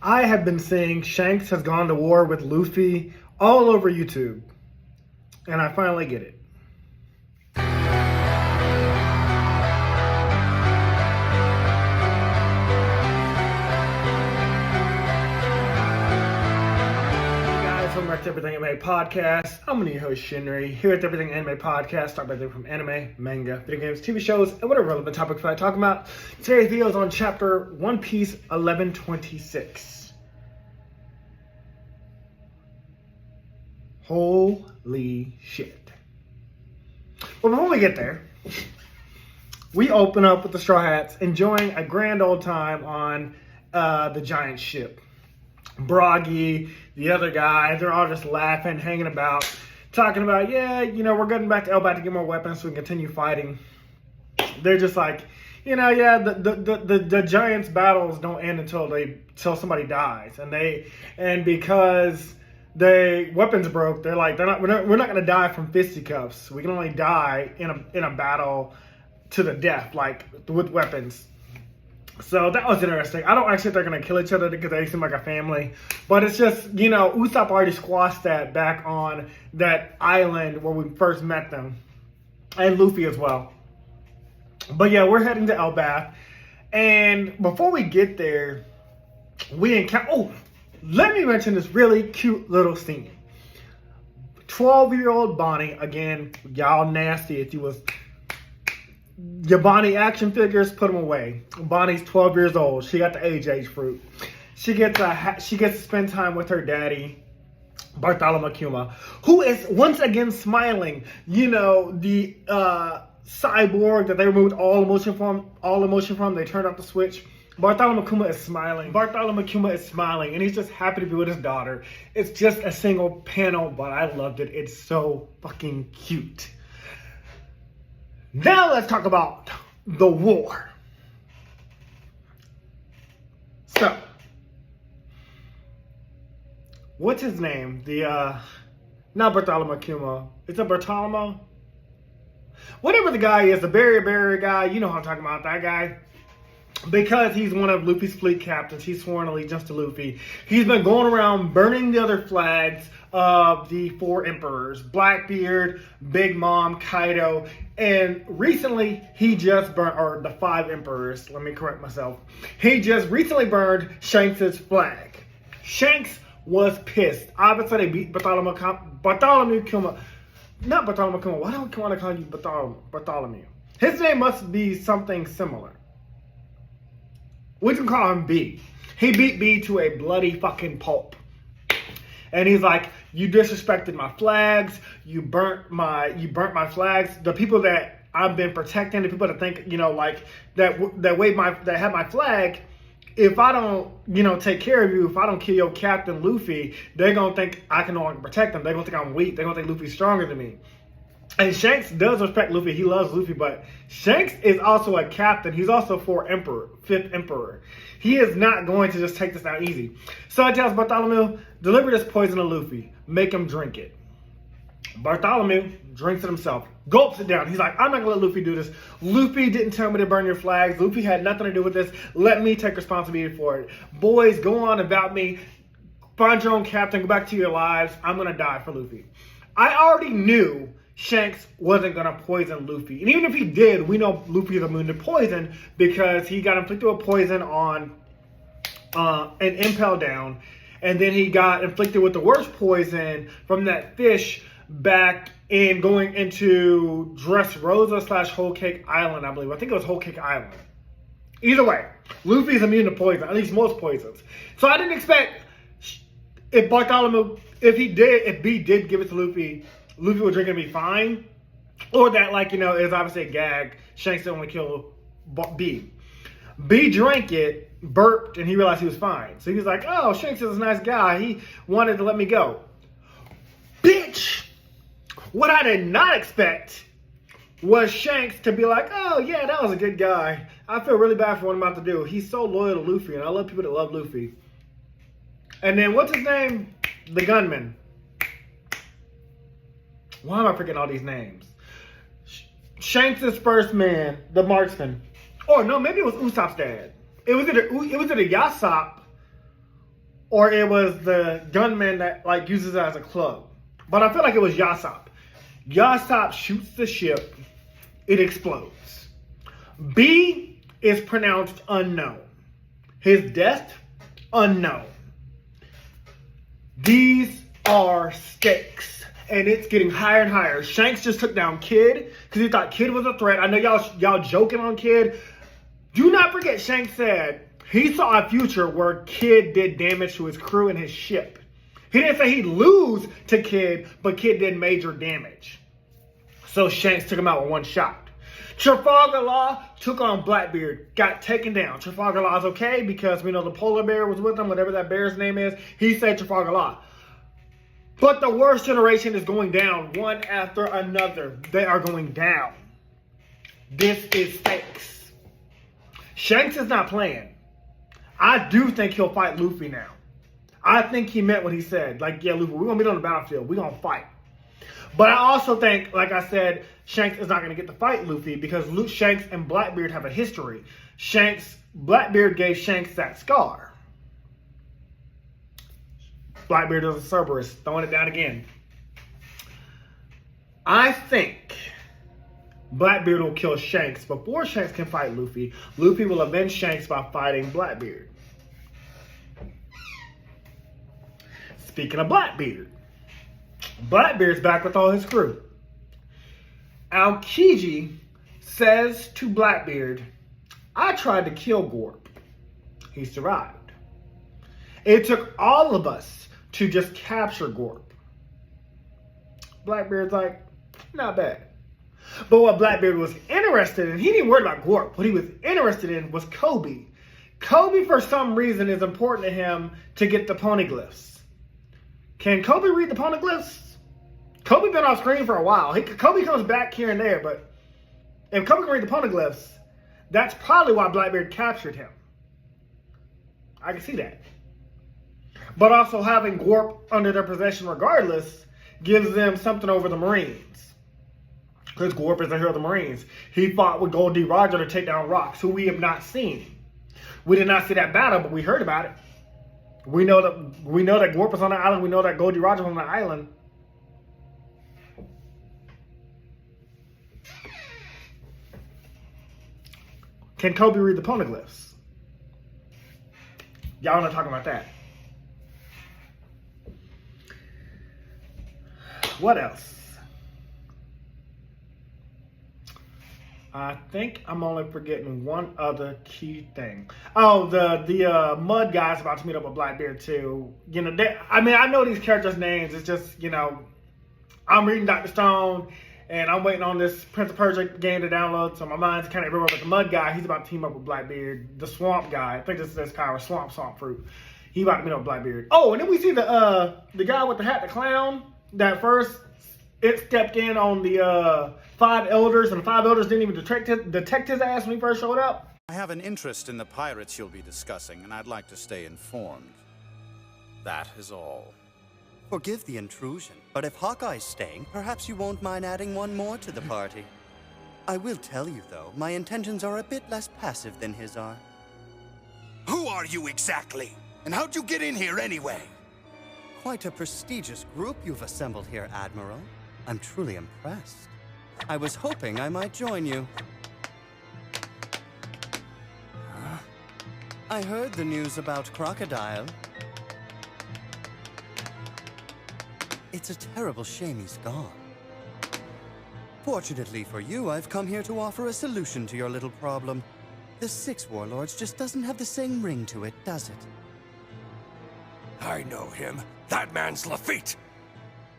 I have been seeing Shanks has gone to war with Luffy all over YouTube. And I finally get it. Welcome back to Everything Anime Podcast. I'm your host Shinry. Here at the Everything Anime Podcast, talk about everything from anime, manga, video games, TV shows, and whatever relevant topics I talk about. Today's video is on chapter One Piece 1126. Holy shit. But before we get there, we open up with the Straw Hats enjoying a grand old time on the giant ship. Broggy, the other guy, they're all just laughing, hanging about, talking about, yeah, we're getting back to Elbaf to get more weapons so we can continue fighting. They're just like, the giants' battles don't end until somebody dies, and because they weapons broke, they're like, we're not gonna die from fisticuffs. We can only die in a battle to the death, like with weapons. So that was interesting. I don't actually think they're going to kill each other because they seem like a family. But it's just, Usopp already squashed that back on that island where we first met them. And Luffy as well. But yeah, we're heading to Elbaf. And before we get there, we encounter... Oh, let me mention this really cute little scene. 12-year-old Bonnie, again, y'all nasty if you was... Your Bonnie action figures, put them away. Bonnie's 12 years old. She got the age fruit. She gets to spend time with her daddy, Bartolomeo, who is once again smiling. The cyborg that they removed all emotion from. They turned off the switch. Bartolomeo is smiling. And he's just happy to be with his daughter. It's just a single panel, but I loved it. It's so fucking cute. Now let's talk about the war. So, what's his name? Not Bartolomeo. It's a Bartolomeo. Whatever the guy is, the barrier guy, you know how I'm talking about, that guy. Because he's one of Luffy's fleet captains, he's sworn allegiance to Luffy. He's been going around burning the other flags of the 4 emperors, Blackbeard, Big Mom, Kaido, and recently he just burned, or the 5 emperors, let me correct myself. He just recently burned Shanks' flag. Shanks was pissed. Obviously they beat Bartolomeo. Not Bartolomeo, why don't I want to call you Bartolomeo? His name must be something similar. We can call him B. He beat B to a bloody fucking pulp. And he's like, you disrespected my flags, you burnt my flags. The people that I've been protecting, the people that think, that have my flag, if I don't, take care of you, if I don't kill your captain Luffy, they're gonna think I can no longer protect them. They're gonna think I'm weak. They're gonna think Luffy's stronger than me. And Shanks does respect Luffy. He loves Luffy, but Shanks is also a captain. He's also 5th emperor. He is not going to just take this down easy. So he tells Bartolomeo, deliver this poison to Luffy. Make him drink it. Bartolomeo drinks it himself. Gulps it down. He's like, I'm not going to let Luffy do this. Luffy didn't tell me to burn your flags. Luffy had nothing to do with this. Let me take responsibility for it. Boys, go on about me. Find your own captain. Go back to your lives. I'm going to die for Luffy. I already knew Shanks wasn't going to poison Luffy. And even if he did, we know Luffy is immune to poison because he got inflicted with poison on an impel down. And then he got inflicted with the worst poison from that fish back in going into Dressrosa / Whole Cake Island, I believe. I think it was Whole Cake Island. Either way, Luffy's immune to poison, at least most poisons. So I didn't expect if B did give it to Luffy would drink it and be fine. Or that, is obviously a gag. Shanks didn't want to kill B. B drank it, burped, and he realized he was fine. So he was like, oh, Shanks is a nice guy. He wanted to let me go. Bitch! What I did not expect was Shanks to be like, oh, yeah, that was a good guy. I feel really bad for what I'm about to do. He's so loyal to Luffy, and I love people that love Luffy. And then, what's his name? The gunman. Why am I forgetting all these names? Shanks' first man, the marksman. Or no, maybe it was Usopp's dad. It was either Yasopp or it was the gunman that like uses it as a club. But I feel like it was Yasopp. Yasopp shoots the ship. It explodes. B is pronounced unknown. His death, unknown. These are stakes. And it's getting higher and higher. Shanks just took down Kid because he thought Kid was a threat. I know y'all joking on Kid. Do not forget Shanks said he saw a future where Kid did damage to his crew and his ship. He didn't say he'd lose to Kid, but Kid did major damage. So Shanks took him out with one shot. Trafalgar Law took on Blackbeard, got taken down. Trafalgar Law's okay because we know the polar bear was with him, whatever that bear's name is. He said Trafalgar Law. But the worst generation is going down one after another. They are going down. This is stakes. Shanks is not playing. I do think he'll fight Luffy now. I think he meant what he said. Like, yeah, Luffy, we're going to meet on the battlefield. We're going to fight. But I also think, like I said, Shanks is not going to get to fight Luffy because Shanks and Blackbeard have a history. Blackbeard gave Shanks that scar. Blackbeard is a Cerberus, throwing it down again. I think Blackbeard will kill Shanks before Shanks can fight Luffy. Luffy will avenge Shanks by fighting Blackbeard. Speaking of Blackbeard, Blackbeard's back with all his crew. Aokiji says to Blackbeard, I tried to kill Gorp. He survived. It took all of us to just capture Gorp. Blackbeard's like, not bad. But what Blackbeard was interested in, he didn't worry about Gorp. What he was interested in was Koby. Koby, for some reason, is important to him to get the Poneglyiffs. Can Koby read the Poneglyiffs? Koby been off screen for a while. Koby comes back here and there, but if Koby can read the Poneglyiffs, that's probably why Blackbeard captured him. I can see that. But also having Gorp under their possession regardless gives them something over the Marines. Because Gorp is the hero of the Marines. He fought with Gold D. Roger to take down Rocks, who we have not seen. We did not see that battle, but we heard about it. We know that Gorp is on the island. We know that Gold D. Roger is on the island. Can Koby read the Poneglyphs? Y'all not talking about that. What else? I think I'm only forgetting one other key thing. Oh, the Mud guy's about to meet up with Blackbeard too. You know, I know these characters' names. It's just, I'm reading Dr. Stone, and I'm waiting on this Prince of Persia game to download, so my mind's kind of everywhere. But the Mud guy, he's about to team up with Blackbeard. The Swamp guy, I think this is Kyra, Swamp Fruit. He about to meet up with Blackbeard. Oh, and then we see the guy with the hat, the clown, that first it stepped in on the 5 elders, and the 5 elders didn't even detect his ass when he first showed up. I have an interest in the pirates you'll be discussing, and I'd like to stay informed. That is all. Forgive the intrusion, but if Hawkeye's staying, perhaps you won't mind adding one more to the party. I will tell you, though, my intentions are a bit less passive than his are. Who are you exactly? And how'd you get in here anyway? Quite a prestigious group you've assembled here, Admiral. I'm truly impressed. I was hoping I might join you. Huh? I heard the news about Crocodile. It's a terrible shame he's gone. Fortunately for you, I've come here to offer a solution to your little problem. The 6 warlords just doesn't have the same ring to it, does it? I know him. That man's Lafitte.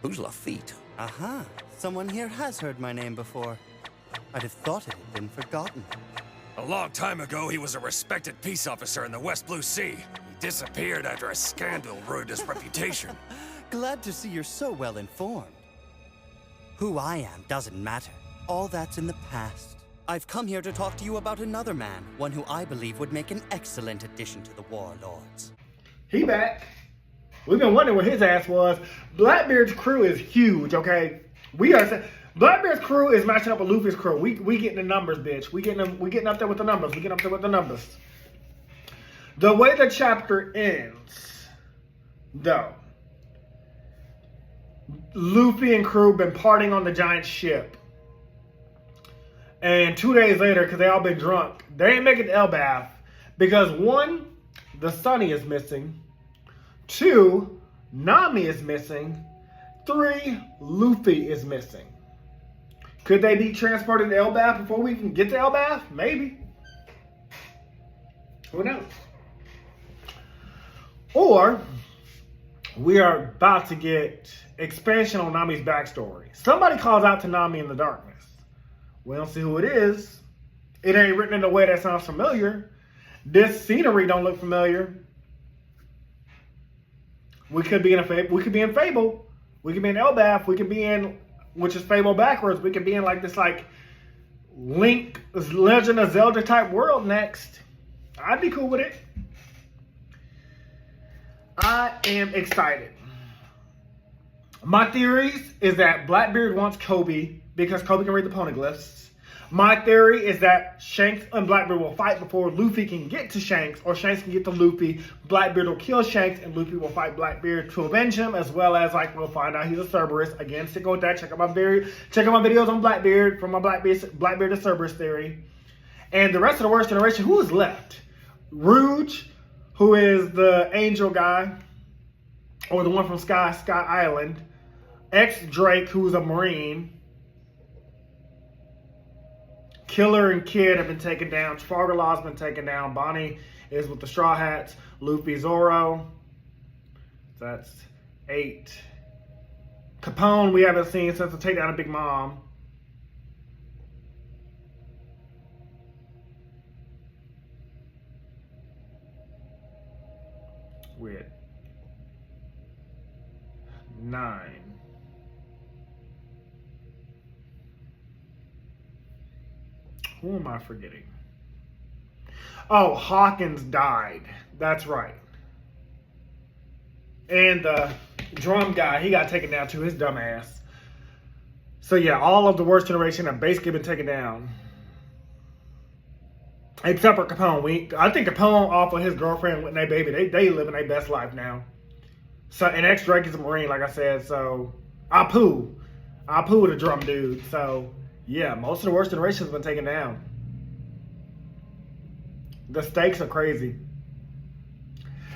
Who's Lafitte? Aha. Someone here has heard my name before. I'd have thought it had been forgotten. A long time ago, he was a respected peace officer in the West Blue Sea. He disappeared after a scandal ruined his reputation. Glad to see you're so well informed. Who I am doesn't matter. All that's in the past. I've come here to talk to you about another man, one who I believe would make an excellent addition to the warlords. He back. We've been wondering where his ass was. Blackbeard's crew is huge, okay? Blackbeard's crew is matching up with Luffy's crew. We getting the numbers, bitch. We getting up there with the numbers. We getting up there with the numbers. The way the chapter ends, though. Luffy and crew been partying on the giant ship. And 2 days later, because they all been drunk, they ain't making the Elbaf. Because 1, the Sunny is missing. 2, Nami is missing. 3, Luffy is missing. Could they be transported to Elbaf before we can get to Elbaf? Maybe. Who knows? Or we are about to get expansion on Nami's backstory. Somebody calls out to Nami in the darkness. We don't see who it is. It ain't written in a way that sounds familiar. This scenery don't look familiar. We could be in Fable. We could be in Fable. We could be in Elbaf. We could be in, which is Fable backwards. We could be in like this like Link, Legend of Zelda type world next. I'd be cool with it. I am excited. My theories is that Blackbeard wants Koby because Koby can read the Poneglyiffs. My theory is that Shanks and Blackbeard will fight before Luffy can get to Shanks, or Shanks can get to Luffy. Blackbeard will kill Shanks, and Luffy will fight Blackbeard to avenge him, as well as like we'll find out he's a Cerberus. Again, stick with that. Check out my videos on Blackbeard for my Blackbeard to Cerberus theory. And the rest of the worst generation, who is left? Rouge, who is the angel guy, or the one from Sky Island. Drake, who's a Marine. Killer and Kid have been taken down. Trafalgar Law's been taken down. Bonnie is with the Straw Hats. Luffy, Zoro. That's 8. Capone, we haven't seen since the takedown of Big Mom. Weird. 9. Who am I forgetting? Oh, Hawkins died. That's right. And the drum guy, he got taken down too, his dumb ass. So yeah, all of the worst generation have basically been taken down. Except for Capone. I think Capone off of his girlfriend with their baby. They living their best life now. So, and Drake is a Marine, like I said. So, Apu the drum dude. So, yeah, most of the worst generations have been taken down. The stakes are crazy.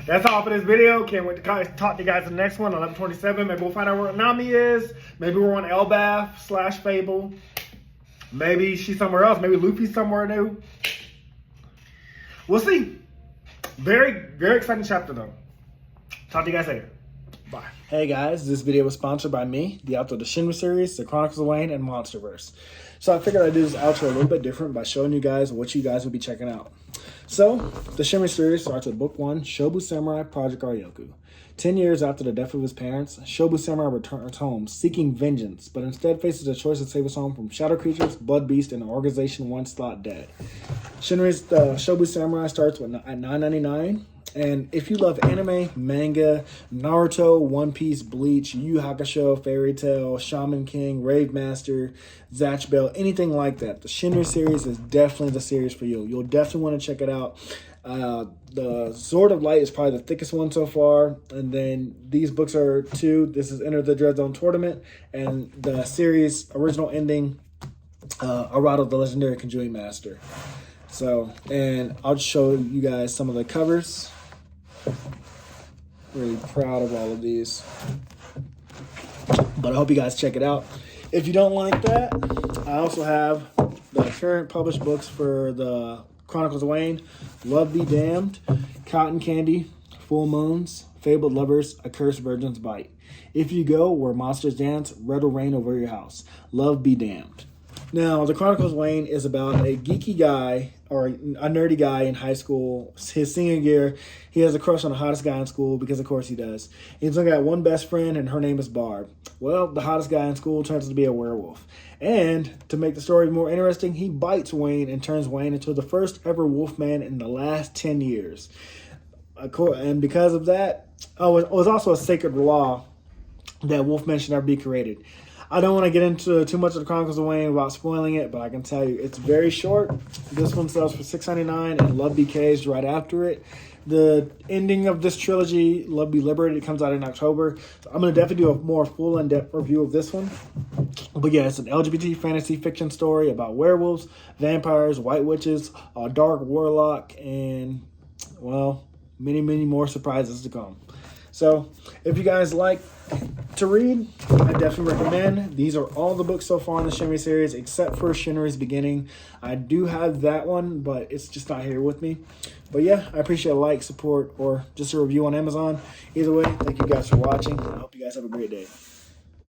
That's all for this video. Can't wait to talk to you guys in the next one, 11/27. Maybe we'll find out where Nami is. Maybe we're on Elbaf / Fable. Maybe she's somewhere else. Maybe Luffy's somewhere new. We'll see. Very, very exciting chapter, though. Talk to you guys later. Bye. Hey guys, this video was sponsored by me, the author of the Shinry series, the Chronicles of Wayne, and Monsterverse. So I figured I'd do this outro a little bit different by showing you guys what you guys would be checking out. So, the Shinry series starts with Book 1, Shobu Samurai Project Aryoku. 10 years after the death of his parents, Shobu Samurai returns home seeking vengeance, but instead faces a choice to save his home from shadow creatures, blood beasts, and an organization once thought dead. Shinry's Shobu Samurai starts at $9.99. And if you love anime, manga, Naruto, One Piece, Bleach, Yu Yu Hakusho, Fairy Tail, Shaman King, Rave Master, Zatch Bell, anything like that, the Shinry series is definitely the series for you. You'll definitely want to check it out. The Sword of Light is probably the thickest one so far. And then these books are 2. This is Enter the Dread Zone Tournament. And the series original ending, Arado, the Legendary Konjuis Master. So, and I'll just show you guys some of the covers. Really proud of all of these. But I hope you guys check it out. If you don't like that, I also have the current published books for the Chronicles of Wayne, Love Be Damned, Cotton Candy, Full Moons, Fabled Lovers, A Cursed Virgin's Bite. If You Go Where Monsters Dance, Red will Rain Over Your House. Love Be Damned. Now, the Chronicles of Wayne is about a geeky guy, or a nerdy guy in high school. His senior year, he has a crush on the hottest guy in school, because of course he does. He's only got one best friend, and her name is Barb. Well, the hottest guy in school turns out to be a werewolf. And to make the story more interesting, he bites Wayne and turns Wayne into the first ever wolfman in the last 10 years. And because of that, it was also a sacred law that wolfmen should never be created. I don't want to get into too much of the Chronicles of Wayne without spoiling it, but I can tell you it's very short. This one sells for $6.99, and Love Be Caged right after it. The ending of this trilogy, Love Be Liberated, comes out in October. So I'm going to definitely do a more full in-depth review of this one. But yeah, it's an LGBT fantasy fiction story about werewolves, vampires, white witches, a dark warlock, and, well, many, many more surprises to come. So if you guys like to read, I definitely recommend. These are all the books so far in the Shinry series, except for Shinry's Beginning. I do have that one, but it's just not here with me. But yeah, I appreciate a like, support, or just a review on Amazon. Either way, thank you guys for watching. I hope you guys have a great day.